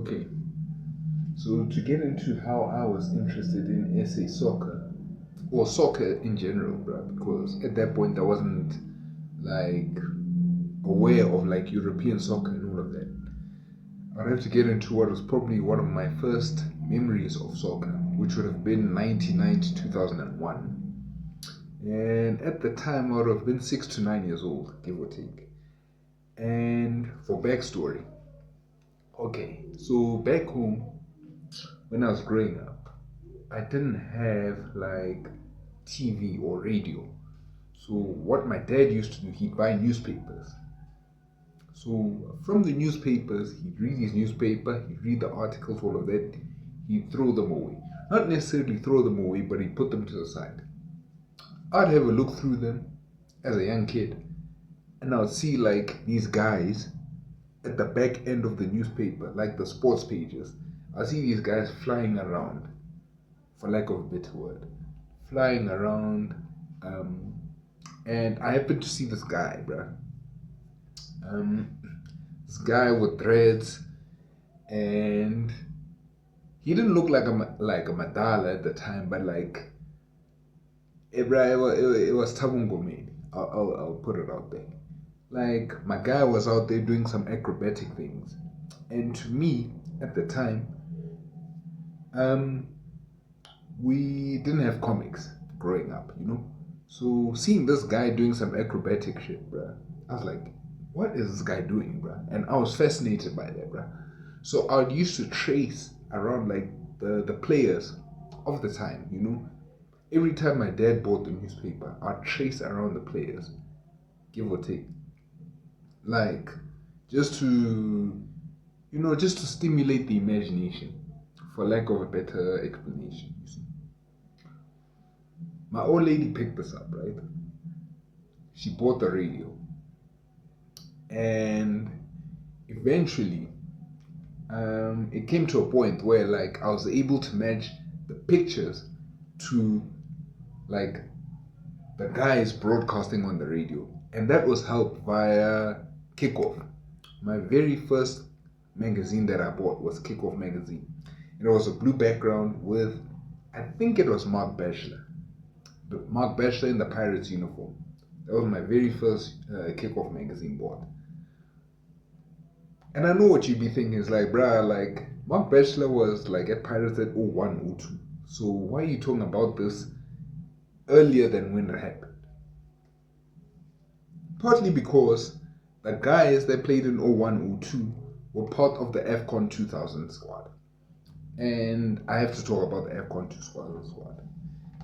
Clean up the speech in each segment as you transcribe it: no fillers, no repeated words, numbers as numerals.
Okay, so to get into how I was interested in SA soccer, or soccer in general, bro, because at that point I wasn't like aware of like European soccer and all of that. I'd have to get into what was probably one of my first memories of soccer, which would have been 99 to 2001. And at the time, I would have been 6 to 9 years old, give or take. And for backstory, okay, so back home, when I was growing up, I didn't have like TV or radio. So what my dad used to do, he'd buy newspapers. So from the newspapers, he'd read his newspaper, he'd read the articles, all of that, he'd throw them away. Not necessarily throw them away, but he'd put them to the side. I'd have a look through them as a young kid, and I'd see like these guys at the back end of the newspaper, like the sports pages. I see these guys flying around, for lack of a better word, flying around, and I happened to see this guy, bruh. This guy with dreads, and he didn't look like a Madala at the time, but like, it was Tabungo made. I'll put it out there. Like my guy was out there doing some acrobatic things, and to me at the time, we didn't have comics growing up, you know. So seeing this guy doing some acrobatic shit, bruh, I was like, what is this guy doing, bruh? And I was fascinated by that, bruh. So I used to trace around like the players of the time, you know. Every time my dad bought the newspaper, I'd trace around the players, give or take. Like, just to, just to stimulate the imagination, for lack of a better explanation, you see. My old lady picked this up, right? She bought the radio. And eventually, it came to a point where like I was able to match the pictures to like the guys broadcasting on the radio, and that was helped via Kickoff. My very first magazine that I bought was Kickoff magazine. It was a blue background with, I think it was Mark Bachelor in the Pirates uniform. That was my very first Kickoff magazine bought. And I know what you'd be thinking is like, bruh, like Mark Bachelor was like at Pirates at 01, 02. So why are you talking about this earlier than when it happened? Partly because the guys that played in 01, 02 were part of the Afcon 2000 squad. And I have to talk about the Afcon 2 squad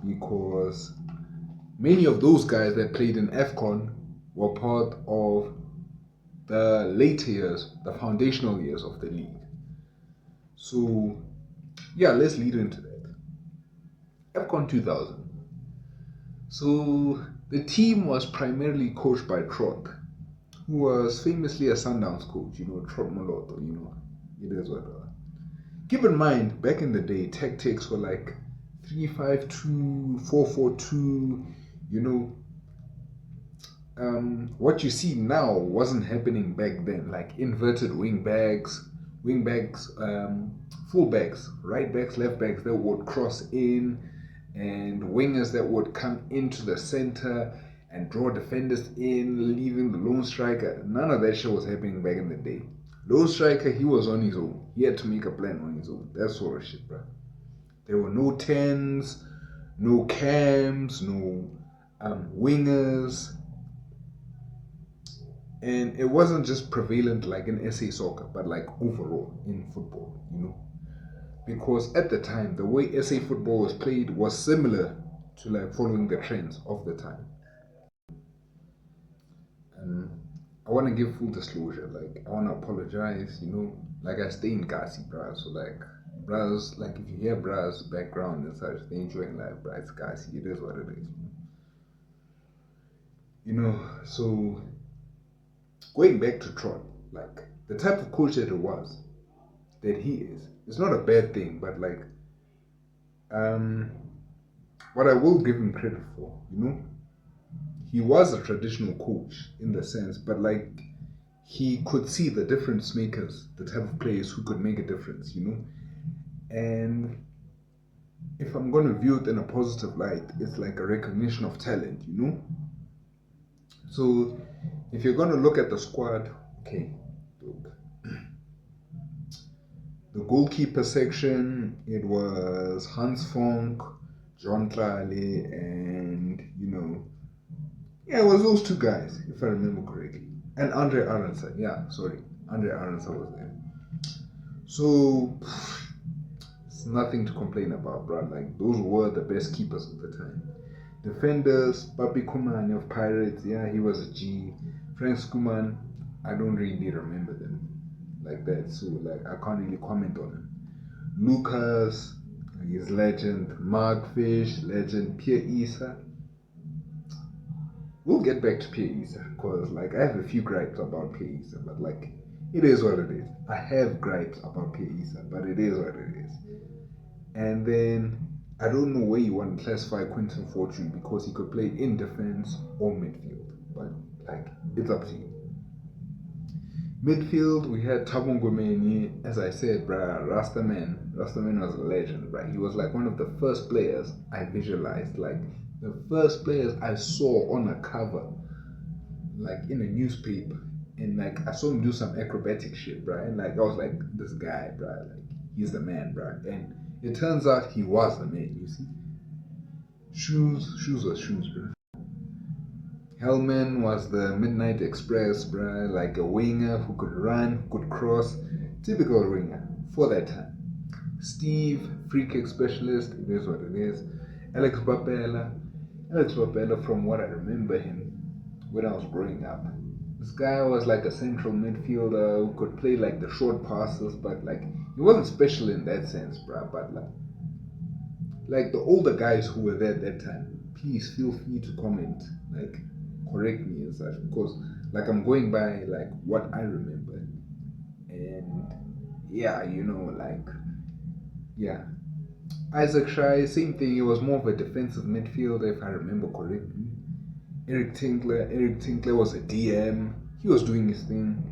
because many of those guys that played in Afcon were part of the later years, the foundational years of the league. So, yeah, let's lead into that. Afcon 2000. So, the team was primarily coached by Trot, who was famously a Sundowns coach, Trot Moloto, it is what it was. Keep in mind, back in the day, tactics were like 3-5-2, 4-4-2, what you see now wasn't happening back then, like inverted wing backs, full backs, right backs, left backs that would cross in, and wingers that would come into the center and draw defenders in, leaving the lone striker. None of that shit was happening back in the day. Lone striker, he was on his own. He had to make a plan on his own. That sort of shit, bro. There were no tens, no cams, no wingers. And it wasn't just prevalent like in SA soccer, but like overall in football, Because at the time, the way SA football was played was similar to like following the trends of the time. And I want to give full disclosure, like I want to apologize, like I stay in Kasi, bruh. So like, bruhs, like if you hear bruh's background and such, they enjoying life, bruh. It's Kasi, it is what it is. So going back to Trot, like the type of coach that he is, it's not a bad thing, but like, what I will give him credit for, he was a traditional coach in the sense, but like, he could see the difference makers, the type of players who could make a difference, And if I'm going to view it in a positive light, it's like a recognition of talent. So if you're going to look at the squad, okay, look. The goalkeeper section, it was Hans Fonk, John Tlale, and, yeah, it was those two guys, if I remember correctly. And Andre Aronson, Andre Aronson was there. So, it's nothing to complain about, bro. Like, those were the best keepers of the time. Defenders, Papi Kuman of Pirates, yeah, he was a G. Frank Skuman, I don't really remember them like that, so like I can't really comment on him. Lucas, he's legend. Mark Fish, legend. Pierre Issa. We'll get back to Pierre Issa, because like I have a few gripes about Pierre Issa, but like it is what it is. I have gripes about Pierre Issa, but it is what it is. And then I don't know where you want to classify Quinton Fortune, because he could play in defense or midfield, but like it's up to you. Midfield, we had Thabo Ngomeni, as I said, bruh, Rastaman. Rastaman was a legend, bruh. He was like one of the first players I visualized, like the first players I saw on a cover, like in a newspaper. And like I saw him do some acrobatic shit, bruh. And like I was like, this guy, bruh, like he's the man, bruh. And it turns out he was the man, you see. Shoes was shoes, bruh. Hellman was the Midnight Express, bruh, like a winger who could run, could cross. Typical winger for that time. Steve, free kick specialist, it is what it is. Alex Babela, from what I remember him when I was growing up. This guy was like a central midfielder who could play like the short passes, but like he wasn't special in that sense, bruh. But like the older guys who were there at that time, please feel free to comment, like correct me and such, because like I'm going by like what I remember. And yeah, Isaac Shai, same thing. It was more of a defensive midfielder if I remember correctly. Eric Tinkler was a DM. He was doing his thing.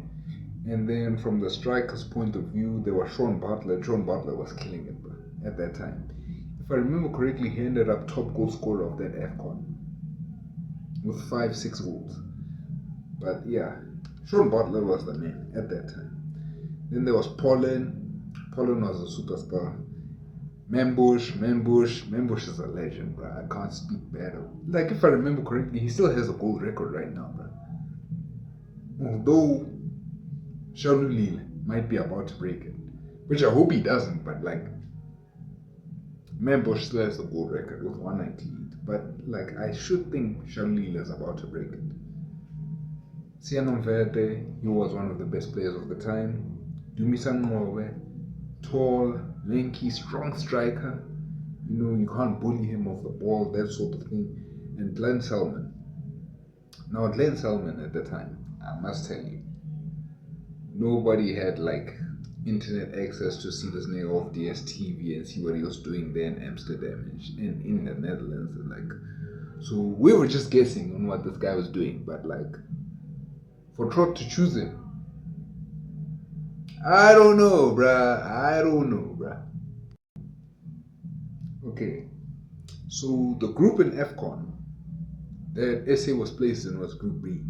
And then from the striker's point of view, there was Sean Butler. Sean Butler was killing it, bro, at that time. If I remember correctly, he ended up top goal scorer of that Afcon with 5-6 goals. But yeah, Sean Butler was the man at that time. Then there was Pollen. Pollen was a superstar. Membush is a legend, bro. I can't speak bad of. Like, if I remember correctly, he still has a gold record right now, bro. Although Shalulile might be about to break it, which I hope he doesn't, but like Membush still has the gold record with 198. But like I should think Shalulile is about to break it. Sianom Verde, he was one of the best players of the time. Dumisan Morowe, tall, lanky, strong striker. You can't bully him off the ball, that sort of thing. And Glenn Selman. Now, Glenn Selman at the time, I must tell you, nobody had like internet access to see this nigga off DSTV and see what he was doing there in Amsterdam and in the Netherlands. So we were just guessing on what this guy was doing, but like for Trot to choose him, I don't know, bruh. Okay, so the group in Afcon that SA was placed in was Group B,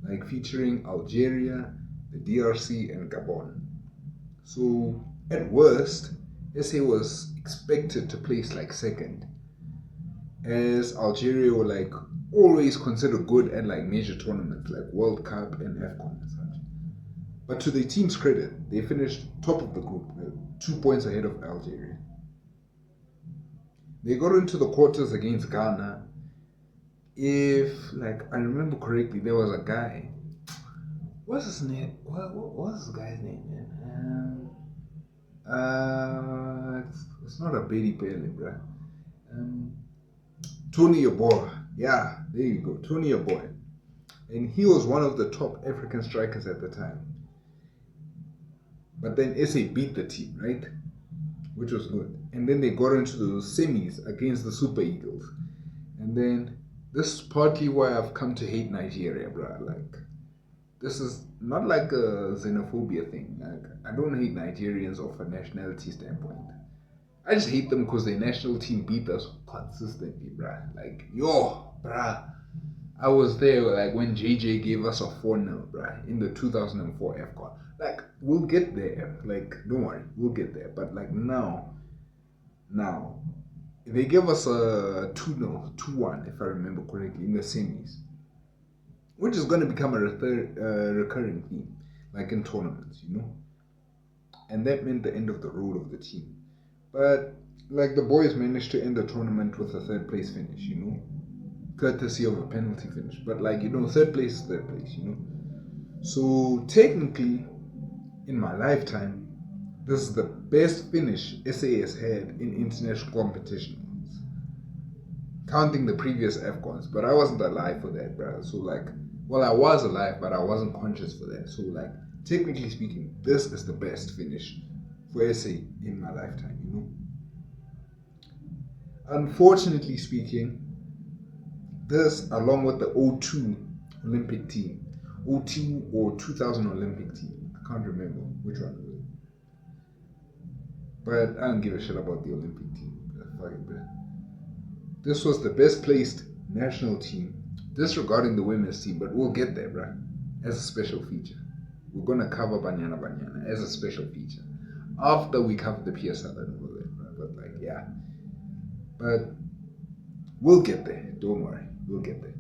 like featuring Algeria, the DRC, and Gabon. So at worst, SA was expected to place like second, as Algeria were like always considered good at like major tournaments like World Cup and Afcon and such. But to the team's credit, they finished top of the group, 2 points ahead of Algeria. They got into the quarters against Ghana. If like I remember correctly, there was a guy. What's his name? What was this guy's name, man? It's not a Betty Pele, bruh. Tony Yeboah. Yeah, there you go, Tony Yeboah. And he was one of the top African strikers at the time. But then SA beat the team, right? Which was good. And then they got into the semis against the Super Eagles. And then this is partly why I've come to hate Nigeria, bruh. Like, this is not like a xenophobia thing. Like, I don't hate Nigerians off a nationality standpoint. I just hate them because their national team beat us consistently, bruh. Like, yo, bruh. I was there like when JJ gave us a 4-0, bruh, in the 2004 Afcon. Like, we'll get there. Like, don't worry, we'll get there. But like now, they gave us a 2-0, 2-1, if I remember correctly, in the semis, which is going to become a recurring theme, like in tournaments, you know. And that meant the end of the road of the team. But like the boys managed to end the tournament with a third place finish, you know, courtesy of a penalty finish. But like, you know, third place is third place, you know. So technically, in my lifetime, this is the best finish SA has had in international competitions, counting the previous AFCONs. But I wasn't alive for that, brother. So like, well, I was alive, but I wasn't conscious for that. So like, technically speaking, this is the best finish for SA in my lifetime, you know. Unfortunately speaking, this, along with the 02 Olympic team, 02 or 2000 Olympic team, I can't remember which one it was. But I don't give a shit about the Olympic team. Fuck it, bro. This was the best placed national team, disregarding the women's team, but we'll get there, bro, as a special feature. We're gonna cover Banyana Banyana as a special feature after we cover the PSL and all that, bro. But like, yeah. But we'll get there. Don't worry. We'll get there.